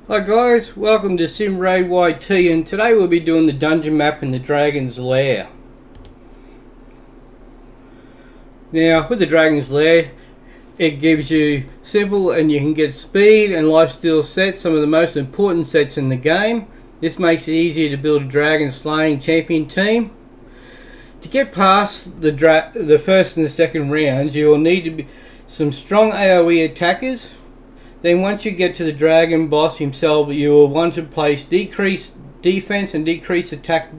Hi guys, welcome to Sim Raid YT, and today we'll be doing the dungeon map in the Dragon's Lair. Now with the Dragon's Lair, it gives you simple and you can get speed and lifesteal sets, some of the most important sets in the game. This makes it easier to build a dragon slaying champion team. To get past the first and the second rounds, you will need to be some strong AoE attackers. Then once you get to the dragon boss himself, you will want to place decreased defense and decreased attack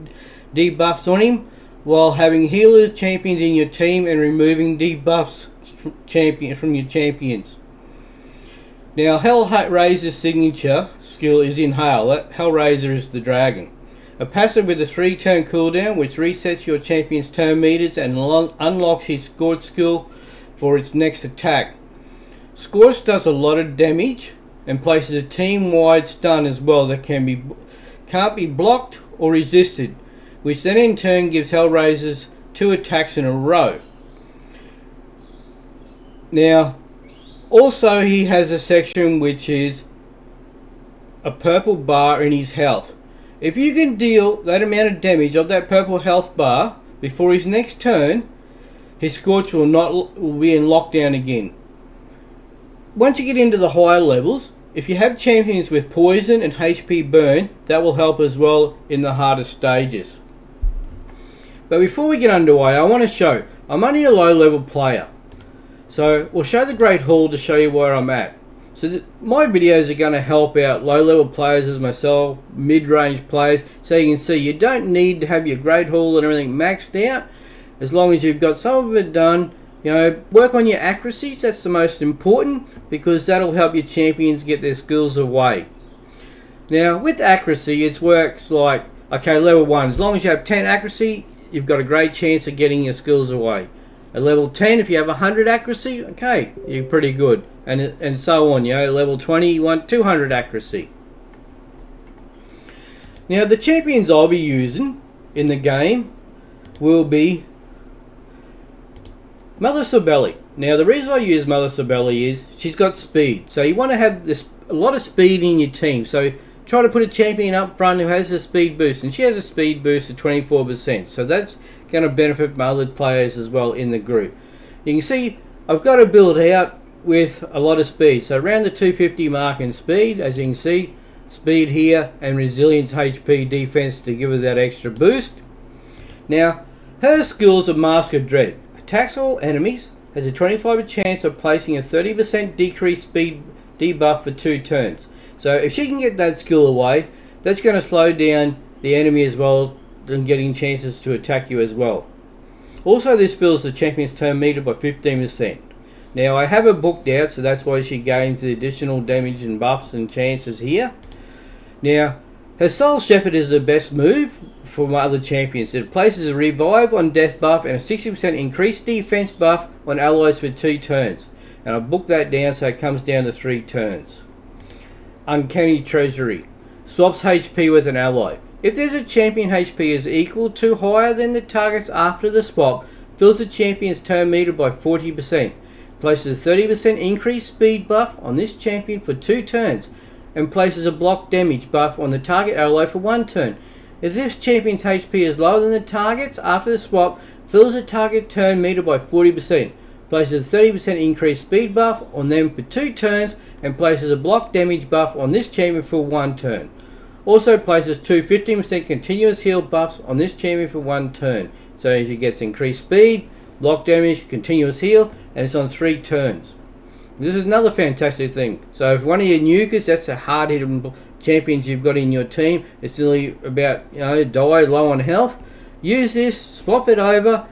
debuffs on him, while having healer champions in your team and removing debuffs from your champions. Now Hellraiser's signature skill is Inhale. Hellraiser is the dragon. A passive with a 3-turn cooldown which resets your champion's turn meters and unlocks his Scorch skill for its next attack. Scorch does a lot of damage and places a team-wide stun as well that can't be blocked or resisted, which then in turn gives Hellraisers 2 attacks in a row. Now, also he has a section which is a purple bar in his health. If you can deal that amount of damage of that purple health bar before his next turn, his Scorch will be in lockdown again. Once you get into the higher levels, if you have champions with poison and HP burn, that will help as well in the harder stages. But before we get underway, I want to show, I'm only a low level player. So we'll show the Great Hall to show you where I'm at. So my videos are going to help out low level players as myself, mid-range players, so you can see you don't need to have your Great Hall and everything maxed out. As long as you've got some of it done, you know, work on your accuracies. That's the most important, because that'll help your champions get their skills away. Now with accuracy, it works like, okay, level 1, as long as you have 10 accuracy, you've got a great chance of getting your skills away. At level 10, if you have 100 accuracy, okay, you're pretty good, and so on. You know, level 20, you want 200 accuracy. Now the champions I'll be using in the game will be Mother Sabelli. Now the reason I use Mother Sabelli is she's got speed, so you want to have a lot of speed in your team. So try to put a champion up front who has a speed boost, and she has a speed boost of 24%, so that's going to benefit my other players as well in the group. You can see I've got to build out with a lot of speed, so around the 250 mark in speed. As you can see, speed here and resilience, HP, defense to give her that extra boost. Now her skills are Mask of Dread. Attacks all enemies, has a 25% chance of placing a 30% decreased speed debuff for 2 turns. So if she can get that skill away, that's going to slow down the enemy as well and getting chances to attack you as well. Also, this fills the champion's turn meter by 15%. Now I have her booked out, so that's why she gains the additional damage and buffs and chances here. Now her Soul Shepherd is the best move for my other champions. It places a revive on death buff and a 60% increased defense buff on allies for 2 turns. And I booked that down so it comes down to 3 turns. Uncanny Treasury swaps HP with an ally. If there's a champion HP is equal to higher than the target's after the swap, fills the champion's turn meter by 40%. Places a 30% increased speed buff on this champion for 2 turns, and places a block damage buff on the target ally for 1 turn. If this champion's HP is lower than the target's after the swap, fills the target turn meter by 40%, places a 30% increased speed buff on them for 2 turns, and places a block damage buff on this champion for 1 turn. Also places 2 15% continuous heal buffs on this champion for 1 turn. So as he gets increased speed, block damage, continuous heal, and it's on 3 turns. This is another fantastic thing. So if one of your nukers, that's a hard hitting champions you've got in your team, it's nearly about, you know, die low on health, use this, swap it over,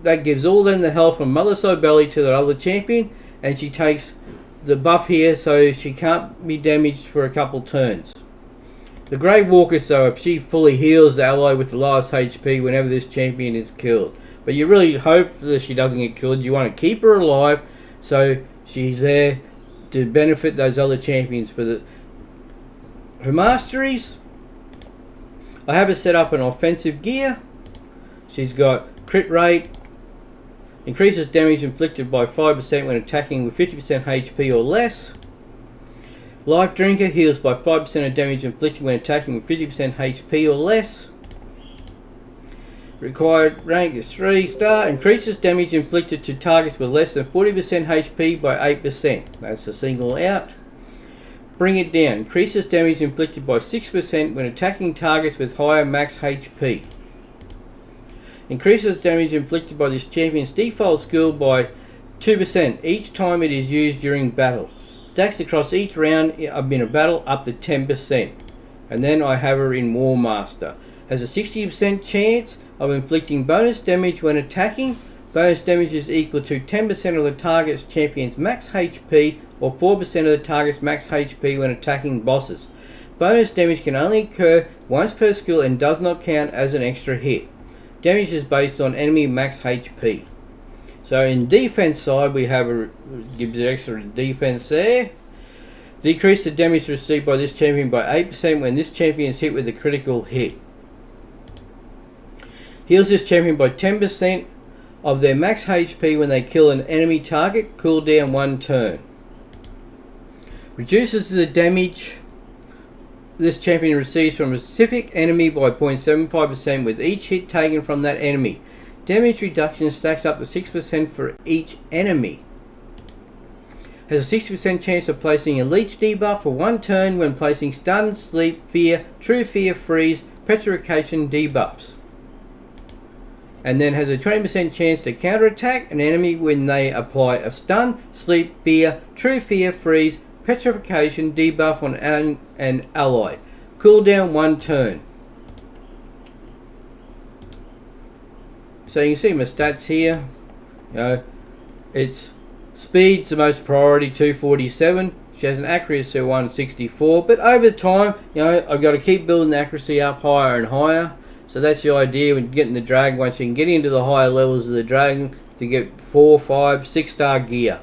that gives all them the health from Mother Sabelli to the other champion, and she takes the buff here so she can't be damaged for a couple turns. The Great Walker, so if she fully heals the ally with the lowest HP whenever this champion is killed. But you really hope that she doesn't get killed. You want to keep her alive so she's there to benefit those other champions. For her masteries, I have her set up in offensive gear. She's got crit rate, increases damage inflicted by 5% when attacking with 50% HP or less. Life Drinker heals by 5% of damage inflicted when attacking with 50% HP or less. Required rank is 3-star. Increases damage inflicted to targets with less than 40% HP by 8%. That's a single out. Bring It Down. Increases damage inflicted by 6% when attacking targets with higher max HP. Increases damage inflicted by this champion's default skill by 2% each time it is used during battle. Stacks across each round in a battle up to 10%. And then I have her in War Master. Has a 60% chance of inflicting bonus damage when attacking. Bonus damage is equal to 10% of the target's champion's max HP or 4% of the target's max HP when attacking bosses. Bonus damage can only occur once per skill and does not count as an extra hit. Damage is based on enemy max HP. So in defense side, we have gives extra defense there. Decrease the damage received by this champion by 8% when this champion is hit with a critical hit. Heals this champion by 10% of their max HP when they kill an enemy target. Cooldown 1 turn. Reduces the damage this champion receives from a specific enemy by 0.75% with each hit taken from that enemy. Damage reduction stacks up to 6% for each enemy. Has a 60% chance of placing a leech debuff for 1 turn when placing stun, sleep, fear, true fear, freeze, petrification debuffs. And then has a 20% chance to counterattack an enemy when they apply a stun, sleep, fear, true fear, freeze, petrification debuff on an ally. Cooldown 1 turn. So you can see my stats here. It's speed's the most priority, 247. She has an accuracy of 164. But over time, I've got to keep building the accuracy up higher and higher. So that's the idea when getting the dragon. Once you can get into the higher levels of the dragon to get 4, 5, 6-star gear.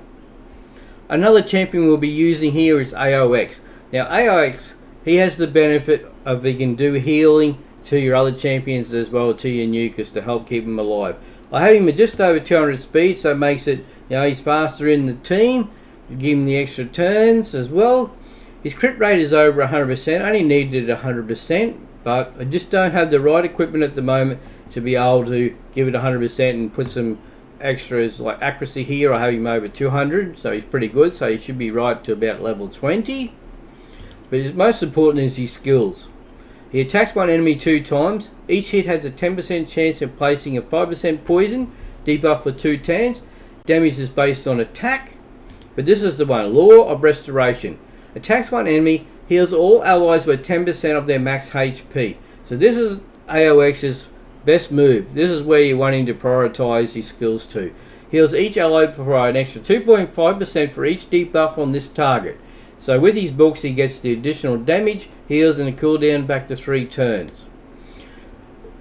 Another champion we'll be using here is AOX. Now AOX, he has the benefit of he can do healing to your other champions as well, to your nukers, to help keep them alive. I have him at just over 200 speed, so it makes it, he's faster in the team. Give him the extra turns as well. His crit rate is over 100%, only needed 100%, but I just don't have the right equipment at the moment to be able to give it 100% and put some extras like accuracy here. I have him over 200, so he's pretty good, so he should be right to about level 20. But his most important is his skills. He attacks one enemy 2 times. Each hit has a 10% chance of placing a 5% poison debuff for 2 turns. Damage is based on attack, but this is the one, Law of Restoration. Attacks one enemy, heals all allies with 10% of their max HP. So this is AOX's best move. This is where you're wanting to prioritize his skills to. Heals each ally for an extra 2.5% for each debuff on this target. So with his books he gets the additional damage, heals and a cooldown back to 3 turns.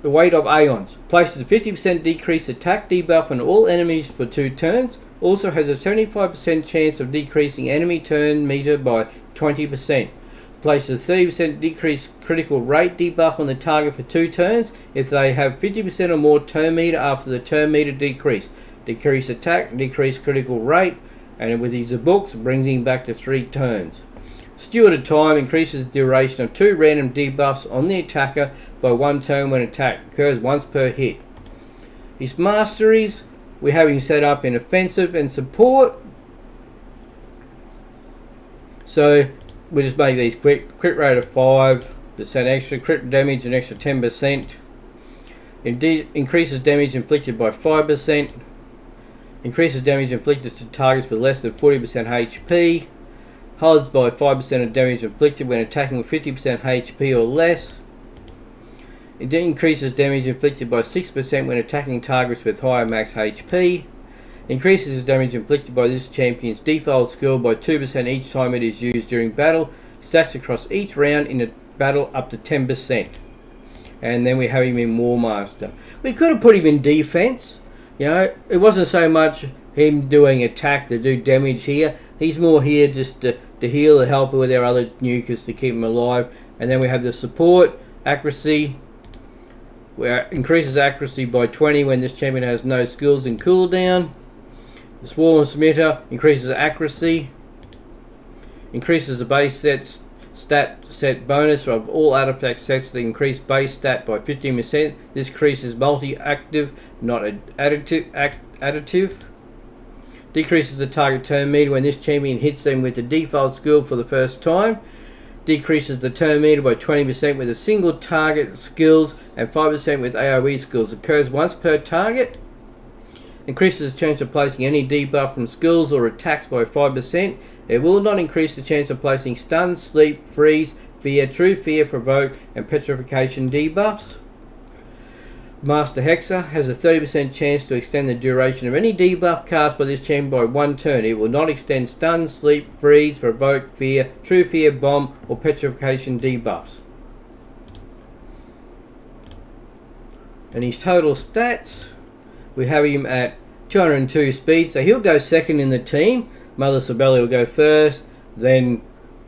The Weight of Aeons. Places a 50% decreased attack debuff on all enemies for 2 turns. Also has a 75% chance of decreasing enemy turn meter by 20%. Places a 30% decreased critical rate debuff on the target for 2 turns if they have 50% or more turn meter after the turn meter decrease. Decrease attack, decrease critical rate, and with his books brings him back to 3 turns. Steward of Time increases the duration of 2 random debuffs on the attacker by 1 turn when attack occurs once per hit. His masteries, we have him set up in offensive and support. So we just make these quick. Crit rate of 5% extra, crit damage an extra 10%. Increases damage inflicted by 5%. Increases damage inflicted to targets with less than 40% HP. Holds by 5% of damage inflicted when attacking with 50% HP or less. It increases damage inflicted by 6% when attacking targets with higher max HP. Increases damage inflicted by this champion's default skill by 2% each time it is used during battle. Stacks across each round in a battle up to 10%. And then we have him in War Master. We could have put him in defense. It wasn't so much him doing attack to do damage here. He's more here just to heal and help with our other nukers to keep him alive. And then we have the support, accuracy, where increases accuracy by 20 when this champion has no skills and cooldown. The Swarm Smitter increases accuracy. Increases the base stat set bonus of all artifact sets to increase base stat by 15%. This increases multi-active, not additive. Decreases the target turn meter when this champion hits them with the default skill for the first time. Decreases the turn meter by 20% with a single target skills and 5% with AoE skills. Occurs once per target. Increases the chance of placing any debuff from skills or attacks by 5%. It will not increase the chance of placing stun, sleep, freeze, fear, true fear, provoke, and petrification debuffs. Master Hexer has a 30% chance to extend the duration of any debuff cast by this champion by 1 turn. It will not extend stun, sleep, freeze, provoke, fear, true fear, bomb, or petrification debuffs. And his total stats, we have him at 202 speed, so he'll go second in the team. Mother Sibeli will go first, then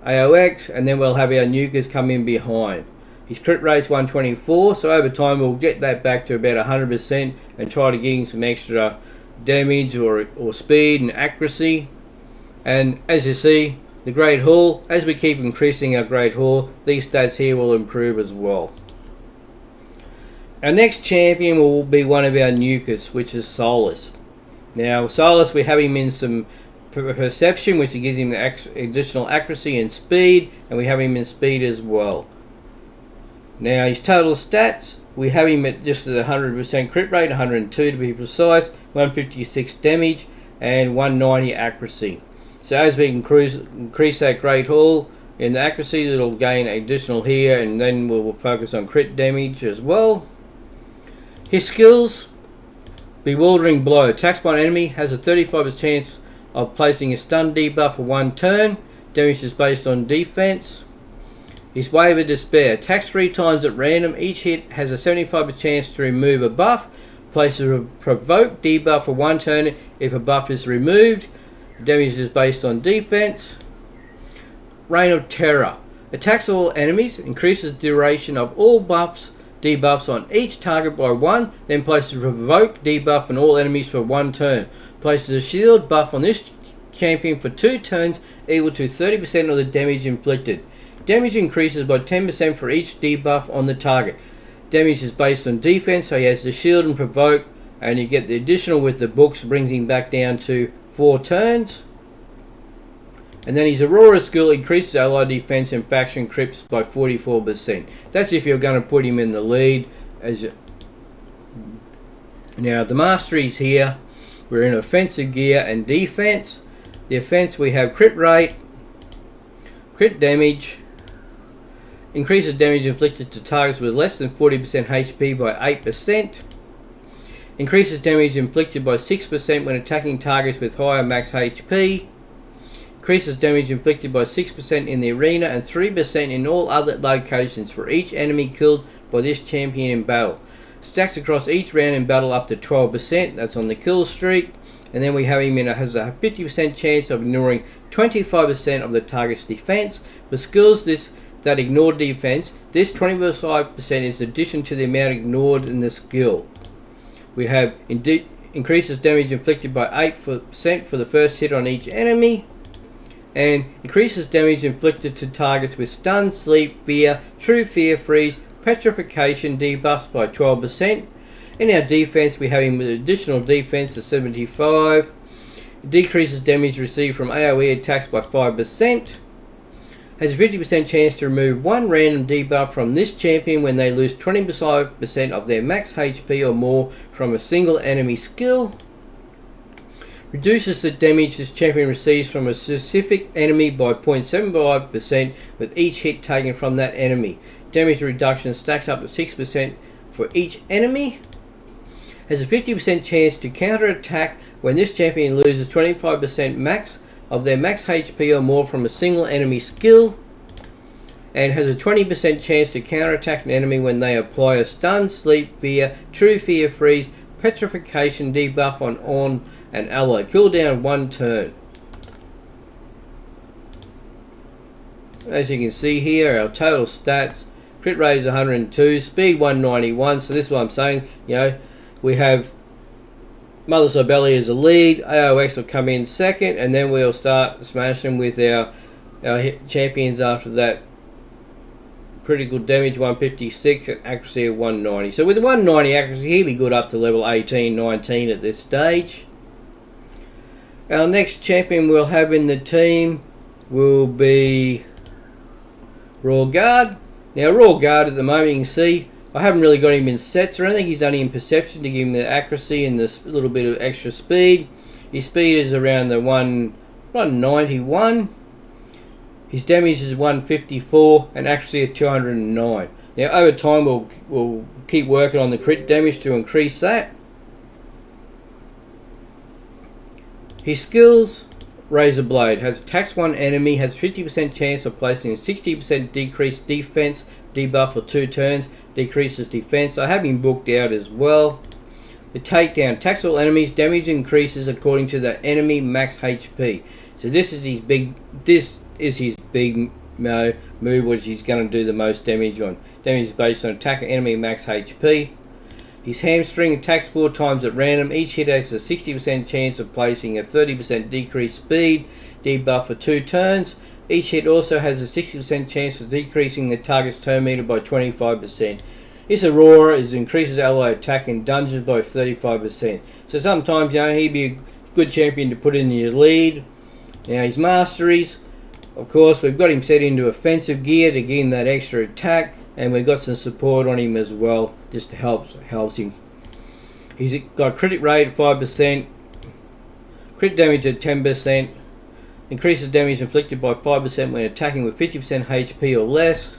AOX, and then we'll have our nukers come in behind. His crit rate's 124, so over time we'll get that back to about 100% and try to give him some extra damage or speed and accuracy. And as you see, the Great Hall, as we keep increasing our Great Hall, these stats here will improve as well. Our next champion will be one of our nukers, which is Solus. Now, Solus, we have him in some perception, which gives him the additional accuracy and speed, and we have him in speed as well. Now, his total stats, we have him at just at 100% crit rate, 102 to be precise, 156 damage, and 190 accuracy. So as we increase that Great Hall in the accuracy, it'll gain additional here, and then we'll focus on crit damage as well. His skills, Bewildering Blow. Attacks by an enemy, has a 35% chance of placing a stun debuff for 1 turn. Damage is based on defense. His Wave of Despair. Attacks 3 times at random. Each hit has a 75% chance to remove a buff. Places a provoke debuff for 1 turn if a buff is removed. Damage is based on defense. Reign of Terror. Attacks all enemies. Increases the duration of all debuffs on each target by 1. Then places a provoke debuff on all enemies for 1 turn. Places a shield buff on this champion for 2 turns equal to 30% of the damage inflicted. Damage increases by 10% for each debuff on the target. Damage is based on defense, so he has the shield and provoke, and you get the additional with the books, brings him back down to 4 turns. And then his Aurora skill increases ally defense and faction crips by 44%. That's if you're going to put him in the lead. Now the masteries here, we're in offensive gear and defense. The offense, we have crit rate, crit damage, increases damage inflicted to targets with less than 40% HP by 8%. Increases damage inflicted by 6% when attacking targets with higher max HP. Increases damage inflicted by 6% in the arena and 3% in all other locations for each enemy killed by this champion in battle. Stacks across each round in battle up to 12%. That's on the kill streak. And then we have him has a 50% chance of ignoring 25% of the target's defense. For skills that ignore defense, this 25% is addition to the amount ignored in the skill. We have increases damage inflicted by 8% for the first hit on each enemy, and increases damage inflicted to targets with stun, sleep, fear, true fear, freeze, petrification debuffs by 12%. In our defense, we have him with additional defense of 75. Decreases damage received from AoE attacks by 5%. Has a 50% chance to remove 1 random debuff from this champion when they lose 25% of their max HP or more from a single enemy skill. Reduces the damage this champion receives from a specific enemy by 0.75% with each hit taken from that enemy. Damage reduction stacks up to 6% for each enemy. Has a 50% chance to counter attack when this champion loses 25% max of their max HP or more from a single enemy skill, and has a 20% chance to counterattack an enemy when they apply a stun, sleep, fear, true fear, freeze, petrification debuff on an ally. Cooldown 1 turn. As you can see here, our total stats, crit rate is 102, speed 191, so this is what I'm saying, we have Mother Sibeli as a lead, AOX will come in second, and then we'll start smashing with our Our champions after that, critical damage 156 and accuracy of 190. So with 190 accuracy, he'll be good up to level 18, 19 at this stage. Our next champion we'll have in the team will be Royal Guard. Now Royal Guard at the moment, you can see I haven't really got him in sets or anything. He's only in perception to give him the accuracy and this little bit of extra speed. His speed is around the 191. His damage is 154 and accuracy of 209. Now over time we'll keep working on the crit damage to increase that. His skills: Razor Blade has attacks one enemy, has 50% chance of placing a 60% decreased defense debuff for 2 turns, decreases defense. I have him booked out as well. The Takedown attacks all enemies, damage increases according to the enemy max HP. So this is his big move, which he's going to do the most damage on. Damage is based on attack enemy max HP. His Hamstring attacks 4 times at random. Each hit has a 60% chance of placing a 30% decreased speed debuff for 2 turns. Each hit also has a 60% chance of decreasing the target's turn meter by 25%. His Aurora increases ally attack in dungeons by 35%. So sometimes, you know, he'd be a good champion to put in your lead. Now his Masteries, of course, we've got him set into offensive gear to give him that extra attack. And we've got some support on him as well, just to helps him. He's got crit rate of 5%, crit damage at 10%, increases damage inflicted by 5% when attacking with 50% HP or less,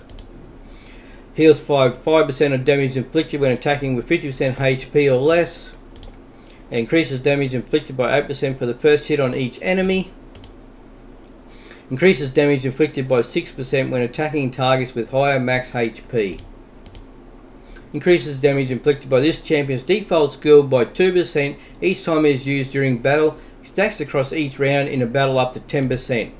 heals 5% of damage inflicted when attacking with 50% HP or less, and increases damage inflicted by 8% for the first hit on each enemy. Increases damage inflicted by 6% when attacking targets with higher max HP. Increases damage inflicted by this champion's default skill by 2% each time it is used during battle. Stacks across each round in a battle up to 10%.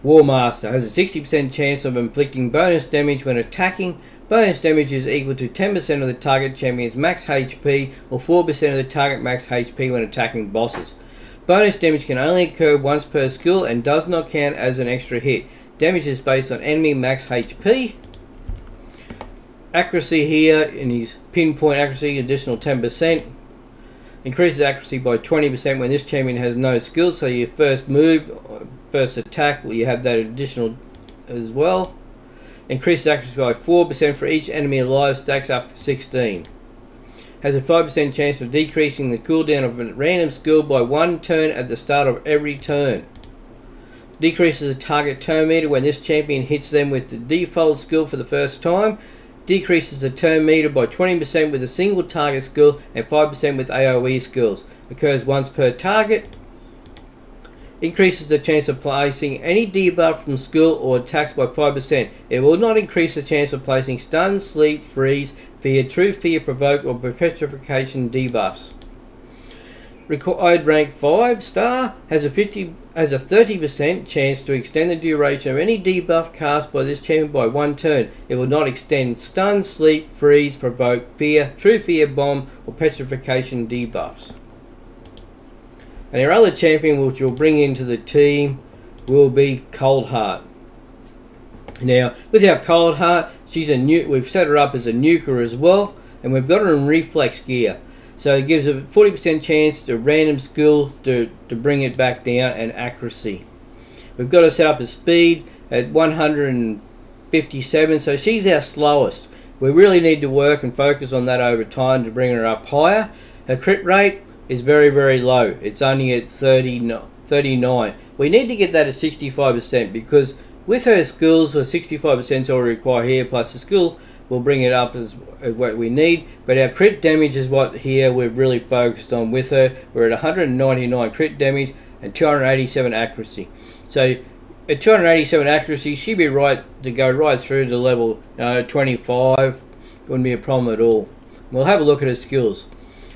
War Master has a 60% chance of inflicting bonus damage when attacking. Bonus damage is equal to 10% of the target champion's max HP or 4% of the target max HP when attacking bosses. Bonus damage can only occur once per skill and does not count as an extra hit. Damage is based on enemy max HP. Accuracy here, in his pinpoint accuracy, additional 10%. Increases accuracy by 20% when this champion has no skills. So your first move, first attack, you have that additional as well. Increases accuracy by 4% for each enemy alive, stacks up to 16. Has a 5% chance of decreasing the cooldown of a random skill by 1 turn at the start of every turn. Decreases the target turn meter when this champion hits them with the default skill for the first time. Decreases the turn meter by 20% with a single target skill and 5% with AoE skills. Occurs once per target. Increases the chance of placing any debuff from skill or attacks by 5%. It will not increase the chance of placing stun, sleep, freeze, fear, true fear, provoke, or petrification debuffs. Required rank 5 star has a 30% chance to extend the duration of any debuff cast by this champion by 1 turn. It will not extend stun, sleep, freeze, provoke, fear, true fear, bomb, or petrification debuffs. And our other champion which we'll bring into the team will be Cold Heart. Now, with our Cold Heart, we've set her up as a nuker as well, and we've got her in reflex gear. So it gives a 40% chance to random skill to bring it back down, and accuracy. We've got her set up as speed at 157, so she's our slowest. We really need to work and focus on that over time to bring her up higher. Her crit rate is very, very low. It's only at 39. We need to get that at 65% because with her skills, her 65% is already required here, plus the skill will bring it up as what we need. But our crit damage is what here we're really focused on with her. We're at 199 crit damage and 287 accuracy. So at 287 accuracy, she'd be right to go right through to level 25. Wouldn't be a problem at all. We'll have a look at her skills.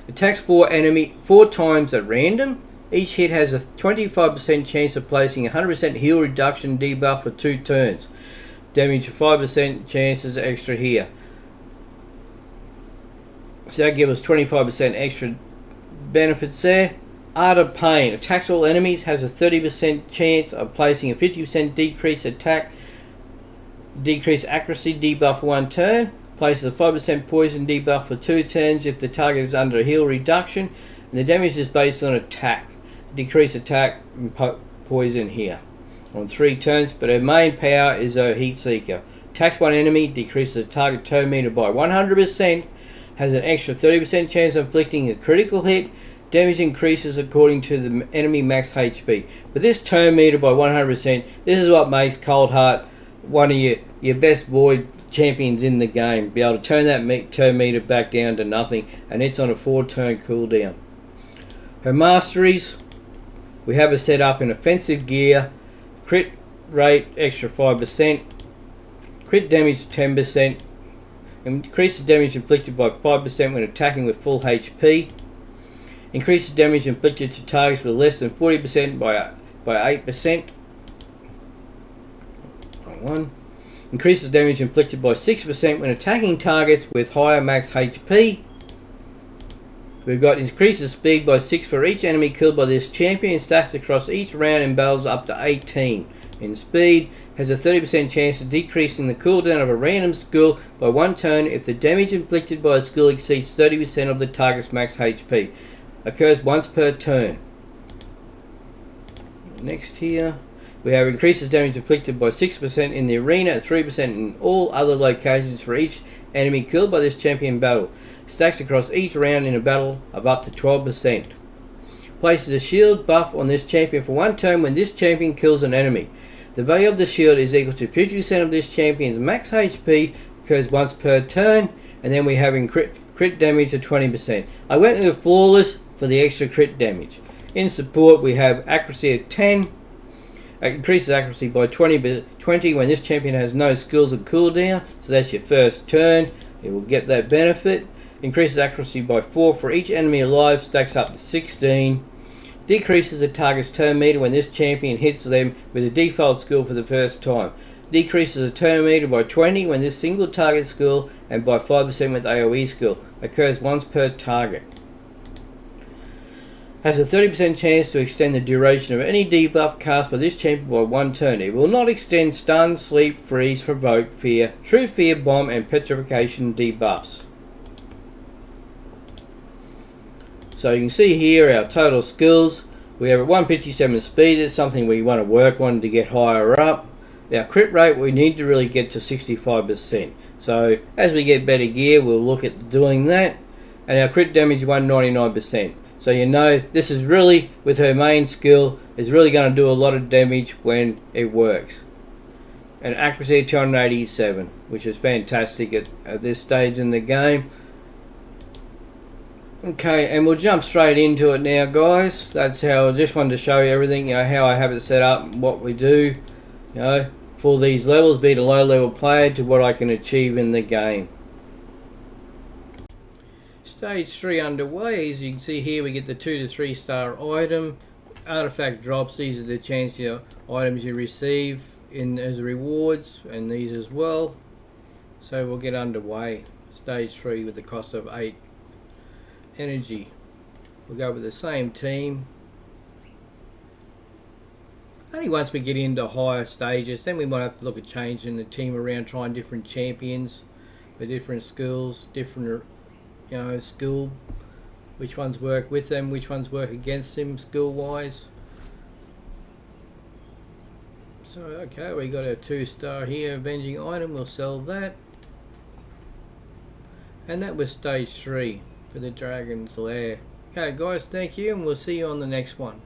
Attacks 4 times at random. Each hit has a 25% chance of placing a 100% heal reduction debuff for 2 turns. Damage 5% chances extra here. So that gives us 25% extra benefits there. Art of Pain. Attacks all enemies. Has a 30% chance of placing a 50% decrease attack. Decrease accuracy debuff for 1 turn. Places a 5% poison debuff for 2 turns if the target is under a heal reduction. And the damage is based on attack. Decrease attack and poison here on 3 turns. But her main power is her Heat Seeker. Attacks one enemy. Decreases the target turn meter by 100%. Has an extra 30% chance of inflicting a critical hit. Damage increases according to the enemy max HP. But this turn meter by 100%, this is what makes Coldheart one of your best void champions in the game. Be able to turn that turn meter back down to nothing, and it's on a 4-turn cooldown. Her masteries, we have her set up in offensive gear, crit rate extra 5%, crit damage 10%, increases damage inflicted by 5% when attacking with full HP. Increases damage inflicted to targets with less than 40% by 8%. Increases damage inflicted by 6% when attacking targets with higher max HP. We've got increases speed by 6 for each enemy killed by this champion. Stacks across each round in battles up to 18. In speed, has a 30% chance of decreasing the cooldown of a random skill by 1 turn if the damage inflicted by a skill exceeds 30% of the target's max HP. Occurs once per turn. Next here, we have increases damage inflicted by 6% in the arena and 3% in all other locations for each enemy killed by this champion battle. Stacks across each round in a battle of up to 12%. Places a shield buff on this champion for 1 turn when this champion kills an enemy. The value of the shield is equal to 50% of this champion's max HP. Occurs once per turn. And then we have crit damage of 20%. I went with flawless for the extra crit damage. In support, we have accuracy at 10. Increases accuracy by 20 when this champion has no skills or cooldown. So that's your first turn. You will get that benefit. Increases accuracy by 4 for each enemy alive. Stacks up to 16. Decreases the target's turn meter when this champion hits them with a default skill for the first time. Decreases the turn meter by 20 when this single target skill and by 5% with AoE skill. Occurs once per target. Has a 30% chance to extend the duration of any debuff cast by this champion by 1 turn. It will not extend stun, sleep, freeze, provoke, fear, true fear, bomb and petrification debuffs. So you can see here our total skills. We have a 157 speed. It's something we want to work on to get higher up. Our crit rate, we need to really get to 65%. So as we get better gear, we'll look at doing that. And our crit damage 199%. So you know this is really, with her main skill, is really going to do a lot of damage when it works. And accuracy of 287, which is fantastic at this stage in the game. Okay, and we'll jump straight into it now, guys. That's how I just wanted to show you everything, how I have it set up, what we do, for these levels, be a low level player to what I can achieve in the game. Stage 3 underway. As you can see here, we get the 2 to 3 star item, artifact drops. These are the chance items you receive as rewards, and these as well. So we'll get underway. Stage 3 with the cost of 8 energy. We'll go with the same team. Only once we get into higher stages, then we might have to look at changing the team around, trying different champions with different skills, different skill, which ones work with them, which ones work against them skill wise. So okay, we got a 2 star here, avenging item, we'll sell that. And that was stage 3 for the Dragon's Lair. Okay guys, thank you, and we'll see you on the next one.